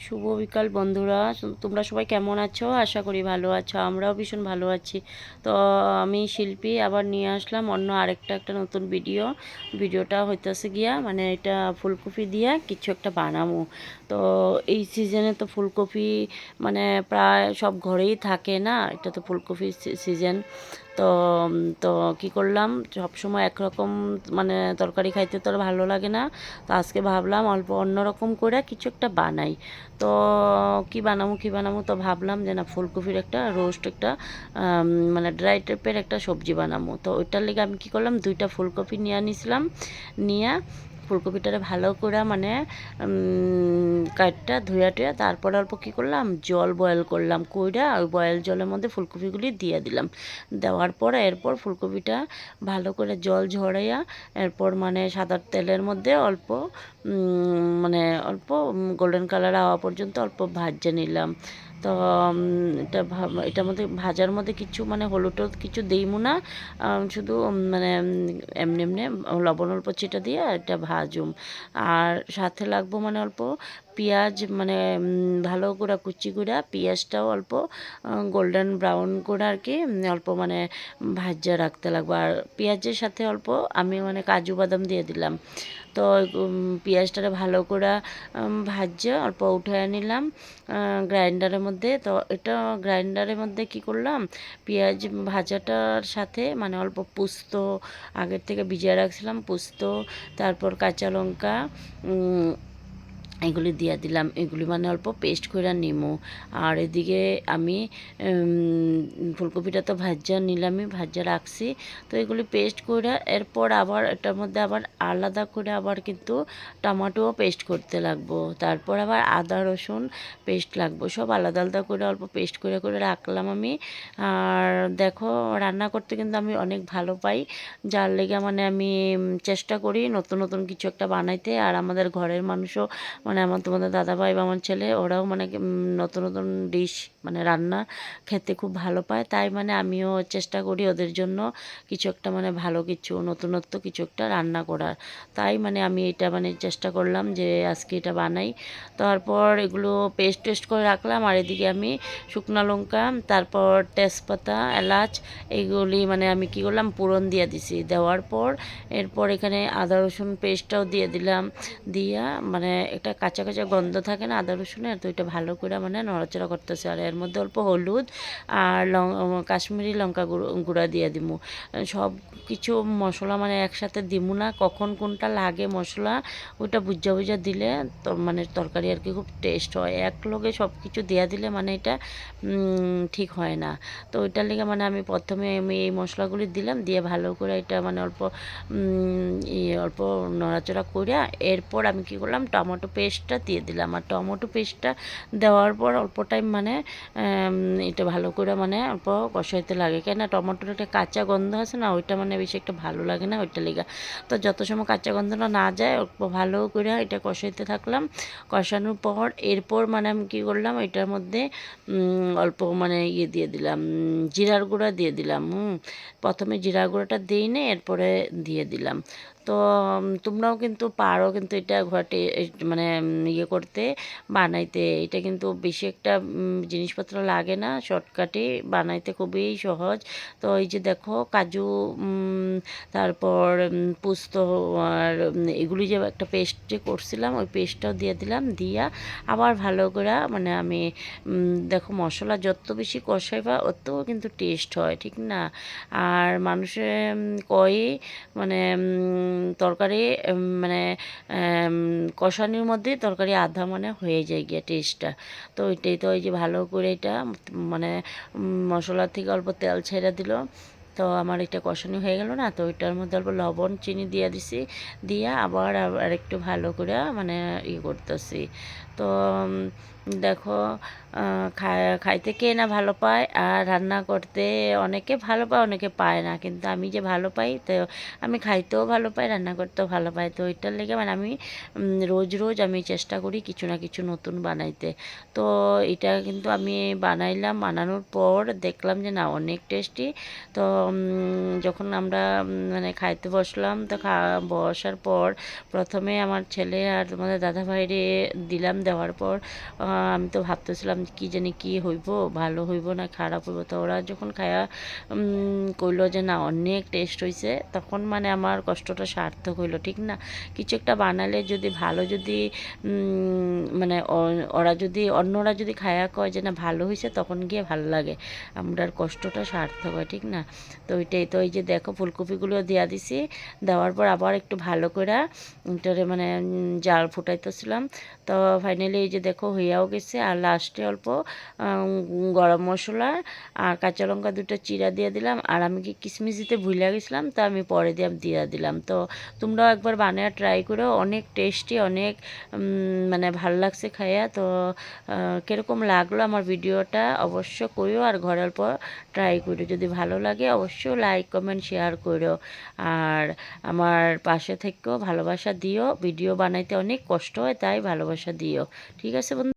শুভ বিকাল বন্ধুরা, তোমরা সবাই কেমন আছো? আশা করি ভালো আছো। আমরাও ভীষণ ভালো আছি। তো আমি শিল্পী আবার নিয়ে আসলাম অন্য একটা নতুন ভিডিওটা হইতেছে গিয়া মানে এটা ফুলকপি দিয়া কিছু একটা বানাবো। তো এই সিজনে তো ফুলকপি মানে প্রায় সব ঘরেই থাকে না, এটা তো ফুলকপির সিজন। তো তো কী করলাম, সবসময় একরকম মানে তরকারি খাইতে তো আর ভালো লাগে না। তো আজকে ভাবলাম অল্প অন্যরকম করে কিছু একটা বানাই। তো কী বানাবো তো ভাবলাম যে না, ফুলকপির একটা রোস্ট একটা মানে ড্রাই টাইপের একটা সবজি বানাবো। তো ওইটার লেগে আমি কী করলাম, 2টা ফুলকপি নিয়ে নিয়েছিলাম। নিয়ে ফুলকপিটারে ভালো করে মানে কাটটা ধুয়া টুয়া তারপর অল্প কী করলাম, জল বয়েল করলাম, কইরা ওই বয়েল জলের মধ্যে ফুলকপিগুলি দিয়ে দিলাম। দেওয়ার পর এরপর ফুলকপিটা ভালো করে জল ঝরাইয়া এরপর মানে সাদা তেলের মধ্যে অল্প মানে অল্প গোল্ডেন কালার হওয়া পর্যন্ত অল্প ভাজে নিলাম। তো এটার মধ্যে ভাজার মধ্যে কিছু মানে হলুদ কিছু দিইমু না, শুধু মানে এমনি এমনি লবণ অল্প ছিটা দিয়ে এটা ভাজুম। আর সাথে লাগবো মানে অল্প পেঁয়াজ, মানে ভালো করে কুচি করে পেঁয়াজটাও অল্প গোল্ডেন ব্রাউন করে আর কি অল্প মানে ভাজা রাখতে লাগবে। আর পেঁয়াজের সাথে অল্প আমি মানে কাজু বাদাম দিয়ে দিলাম। তো পেঁয়াজটারে ভালো করে ভাজে অল্প উঠায় নিলাম গ্রাইন্ডারের মধ্যে। তো এটা গ্রাইন্ডারের মধ্যে কি করলাম, পেঁয়াজ ভাজাটার সাথে মানে অল্প পোস্ত আগের থেকে ভিজিয়ে রাখছিলাম, পোস্ত, তারপর কাঁচা লঙ্কা এগুলি দিয়ে দিলাম। এগুলি মানে অল্প পেস্ট করে নিমু। আর এদিকে আমি ফুলকপিটা তো ভাজা নিলামই, ভাজা রাখছি। তো এগুলি পেস্ট করে এরপর আবার এটার মধ্যে আবার আলাদা করে আবার কিন্তু টমেটোও পেস্ট করতে লাগবো, তারপর আবার আদা রসুন পেস্ট লাগবো, সব আলাদা আলাদা করে অল্প পেস্ট করে করে রাখলাম আমি। আর দেখো, রান্না করতে কিন্তু আমি অনেক ভালো পাই, যার লেগে মানে আমি চেষ্টা করি নতুন নতুন কিছু একটা বানাইতে। আর আমাদের ঘরের মানুষও মানে তোমাদের দাদাভাই বা আমার ছেলে ওরাও মানে নতুন নতুন ডিশ মানে রান্না খেতে খুব ভালো পায়। তাই মানে আমিও চেষ্টা করি ওদের জন্য কিছু একটা মানে ভালো কিছু নতুনত্ব কিছু একটা রান্না করার। তাই মানে আমি এটা মানে চেষ্টা করলাম যে আজকে এটা বানাই। তারপর এগুলো পেস্ট করে রাখলাম। আর এদিকে আমি শুকনো লঙ্কা, তারপর তেজপাতা, এলাচ এইগুলি মানে আমি কী করলাম, ফোড়ন দিয়ে দিছি। দেওয়ার পর এরপর এখানে আদা রসুন পেস্টটাও দিয়ে দিলাম। দিয়া মানে একটা কাঁচা কাঁচা গন্ধ থাকে না আদা রসুনের, তো এটা ভালো করে মানে নড়াচড়া করতেছে। আর এর মধ্যে অল্প হলুদ আর কাশ্মীরি লঙ্কা গুঁড়া দিয়ে দিমু। সব কিছু মশলা মানে একসাথে দিমু না, কখন কোনটা লাগে মশলা ওইটা বুঝা বুঝা দিলে তো মানে তরকারি আর কি খুব টেস্ট হয়। এক লগে সব কিছু দেওয়া দিলে মানে এটা ঠিক হয় না। তো ওইটার লেগে মানে আমি প্রথমে এই মশলাগুলি দিলাম, দিয়ে ভালো করে এটা মানে অল্প অল্প নড়াচড়া করে এরপর আমি কী করলাম, টমেটো পেস্টটা দিয়ে দিলাম। আর টমেটো পেস্টটা দেওয়ার পর অল্প টাইম মানে এটা ভালো করে মানে অল্প কষাইতে লাগে, কেন টমেটোর একটা কাঁচা গন্ধ আছে না, ওইটা মানে বেশি একটা ভালো লাগে না ওইটা লেগে। তো যত সময় কাঁচা গন্ধটা না যায় অল্প ভালো করে এটা কষাইতে থাকলাম। কষানোর পর এরপর মানে আমি কী করলাম, এটার মধ্যে অল্প মানে দিয়ে দিলাম, জিরার গুঁড়া দিয়ে দিলাম। প্রথমে জিরার গুঁড়াটা দিই নে, এরপরে দিয়ে দিলাম। তো তোমরাও কিন্তু পারো কিন্তু এটা ঘটে মানে করতে বানাইতে। এটা কিন্তু বেশি একটা জিনিসপত্র লাগে না, শর্টকাটে বানাইতে খুবই সহজ। তো এই যে দেখো কাজু, তারপর পোস্ত আর এগুলি যে একটা পেস্ট যে করছিলাম ওই পেস্টটাও দিয়ে দিলাম। দিয়া আবার ভালো করে মানে আমি দেখো মশলা যত বেশি কষাইবা অত কিন্তু টেস্ট হয়, ঠিক না? আর মানুষে কয় মানে তরকারি মানে কষানির মধ্যেই তরকারি আধা মানে হয়ে যায় গিয়া টেস্টটা। তো ওইটাই তো ওই যে ভালো করে এটা মানে মশলা থেকে অল্প তেল ছেড়ে দিল। তো আমার এটা কষানি হয়ে গেল না, তো ওইটার মধ্যে অল্প লবণ চিনি দিয়ে দিছি। দিয়া আবার একটু ভালো করে মানে করতেছি। তো দেখো, খাইতে কে না ভালো পায়, আর রান্না করতে অনেকে ভালো পায় অনেকে পায় না, কিন্তু আমি যে ভালো পাই তো আমি খাইতেও ভালো পাই, রান্না করতেও ভালো পাই। তো ওইটার লেগে মানে আমি রোজ রোজ আমি চেষ্টা করি কিছু না কিছু নতুন বানাইতে। তো এটা কিন্তু আমি বানাইলাম, বানানোর পর দেখলাম যে না অনেক টেস্টি। তো যখন আমরা মানে খাইতে বসলাম, তো বসার পর প্রথমে আমার ছেলে আর তোমাদের দাদাভাইরে দিলাম দেওয়ার পর আমি তো ভাবতেছিলাম কি জানি কি হইব, ভালো হইব না খারাপ হইব। তো ওরা যখন খায়া কইলো যে না অনেক টেস্ট হয়েছে, তখন মানে আমার কষ্টটা সার্থক হইলো, ঠিক না? কিছু একটা বানালে যদি ভালো যদি মানে ওরা যদি অন্যরা যদি খায়া কয় যে না ভালো হয়েছে, তখন গিয়ে ভালো লাগে, আমরার কষ্টটা সার্থক হয়, ঠিক না? তো ওইটাই। তো এই যে দেখো ফুলকপিগুলো দিয়া দিছি, দেওয়ার পর আবার একটু ভালো করে এটারে মানে জাল ফুটাইতেছিলাম। তো ফাইনালি এই যে দেখো হইয়াও গেছে। আর লাস্টে অল্প গরম মশলা আর কাঁচা লঙ্কা দুটো চিরা দিয়ে দিলাম। আর আমি কি কিশমিশ দিতে ভুলে গেছিলাম, তো আমি পরে দিয়ে দিলাম। তো তোমরাও একবার বানিয়ে ট্রাই করো, অনেক টেস্টি, অনেক মানে ভালো লাগছে খাইয়া। তো কীরকম লাগলো আমার ভিডিওটা অবশ্য কইও, আর ঘরে অল্প ট্রাই করো, যদি ভালো লাগে অবশ্যই লাইক কমেন্ট শেয়ার করো। আর আমার পাশে থেকেও ভালোবাসা দিও, ভিডিও বানাইতে অনেক কষ্ট হয়, তাই ভালোবাসা দিও। ঠিক আছে বন্ধু?